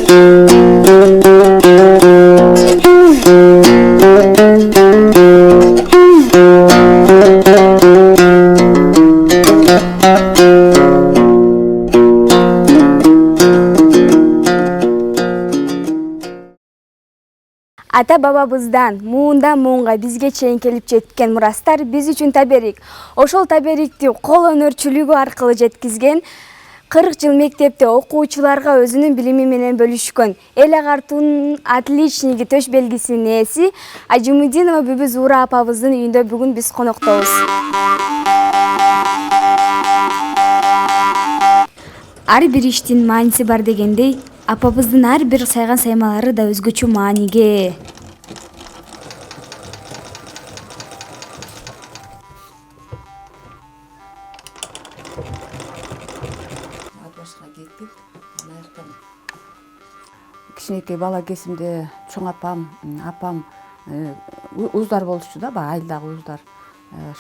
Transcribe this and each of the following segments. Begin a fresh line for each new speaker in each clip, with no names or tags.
Ата бабабыздан муундан муунга бизге чейин келип жеткен мурастар биз үчүн таберик. Ошол таберикти кол өнөрчүлүгү аркылуу жеткизген 40 жыл мектепте окуучуларга өзүнүн билими менен бөлүшкөн эл агартуунун отличниги төш белгисинин ээси Ажимудинова Бүбү Зуура апабыздын үйүндө бүгүн биз коноктобуз. Ар бир иштин мааниси бар дегендей, апабыздын ар бир сайган саймалары да өзгөчө мааниге.
Кичинекей бала кезимде чоң апам, уздар болчу да, баягы айылдагы уздар.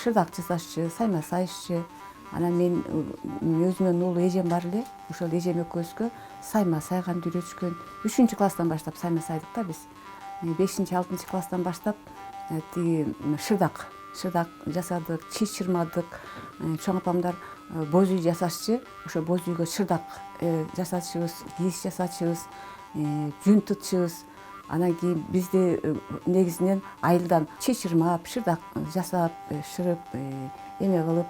Шырдак жасашчу, сайма сайышчу. Анан мен өзүмөн улуу эжем бар эле. Ошол эжем экөөбүзгө сайма сайганды үйрөтүшкөн. 3-класстан баштап сайма сайдык да биз. 5-6 класстан баштап тиги шырдак жасадык, чий чырмадык. Чоң апамдар боз үй жасашчу. Ошо боз үйгө шырдак жасатчыбыз, кийиз жасатчыбыз, жүн тытчыбыз. Анан кийин бизди негизинен айылдан чий чырмап, шырдак жасап, шырып, эме кылып,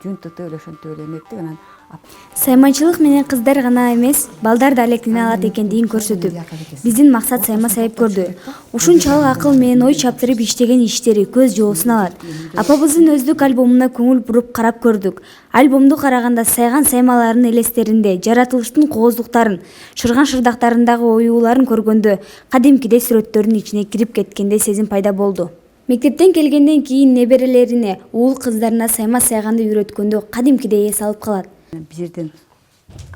жүн тытып эле ошентип эле эметтик. Анан
Сайманчылык менен кыздар гана эмес, балдар да алектене алат экендигин көрсөтүп, биздин максат сайма сайып көрдү. Ушунчалык акыл менен ой чаптырып иштеген иштери көз жоосун алат. Апабыздын өздүк альбомуна көңүл буруп карап көрдүк. Альбомду караганда сайган саймаларынын элестеринде жаратылыштын кооздуктарын, шырган шырдактарындагы оюуларын көргөндө кадимкидей сүрөттөрдүн ичине кирип кеткендей сезим пайда болду. Мектептен келгенден кийин неберелерине, уул кыздарына сайма сайганды үйрөткөндө кадимкидей эс алып калат.
Bir yerden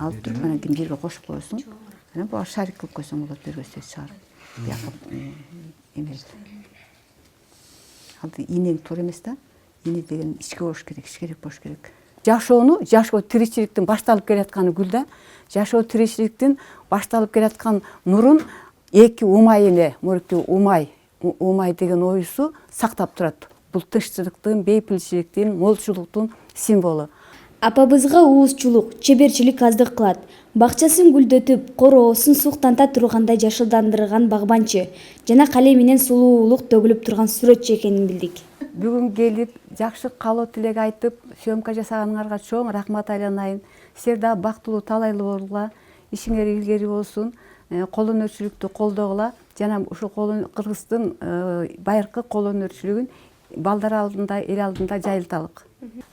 alıp durup, anан кийин жерге кошуп коесуң. Анан буга шарик кылып койсоң болот, бирге сөз чыгарып. Бияка эме. Алды ийнең туура эмес да. Ийне деген ичке болуш керек, ичкерээк болуш керек. Жашоо тиричиликтин башталып келатканы гүл да. Жашоо тиричиликтин башталып келаткан нурун эки умай эле, мурукты умай деген оюсу сактап турат. Бул тынччылыктын, бейпилчиликтин, молчулуктун символу.
Апабызга уузчулук, чеберчилик аздык кылат. Бакчасын гүлдөтүп, короосун суктанта турганда жашылдандырган багбанчы жана калем менен сулуулук төгүлүп турган сүрөтчү экенин билдик.
Бүгүн келип, жакшы каалоо тилек айтып, съемка жасаганыңарга чоң рахмат айланайын. Силер да бактылуу, талайлуу болгула, ишиңер илгери болсун, кол өнөрчүлүктү колдогула, жана ушу Кыргыздын байыркы кол өнөрчүлүгүн балдар алдында, эл алдында жайылталык.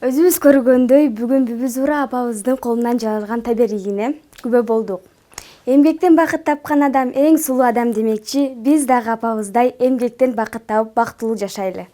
Өзүбүз көргөндөй, бүгүн Бүбү Зуура апабыздын колунан жаралган таберигине күбө болдук. Эмгектен бакыт тапкан адам эң сулуу адам демекчи, биз дагы апабыздай эмгектен бакыт табып бактылуу жашайлы.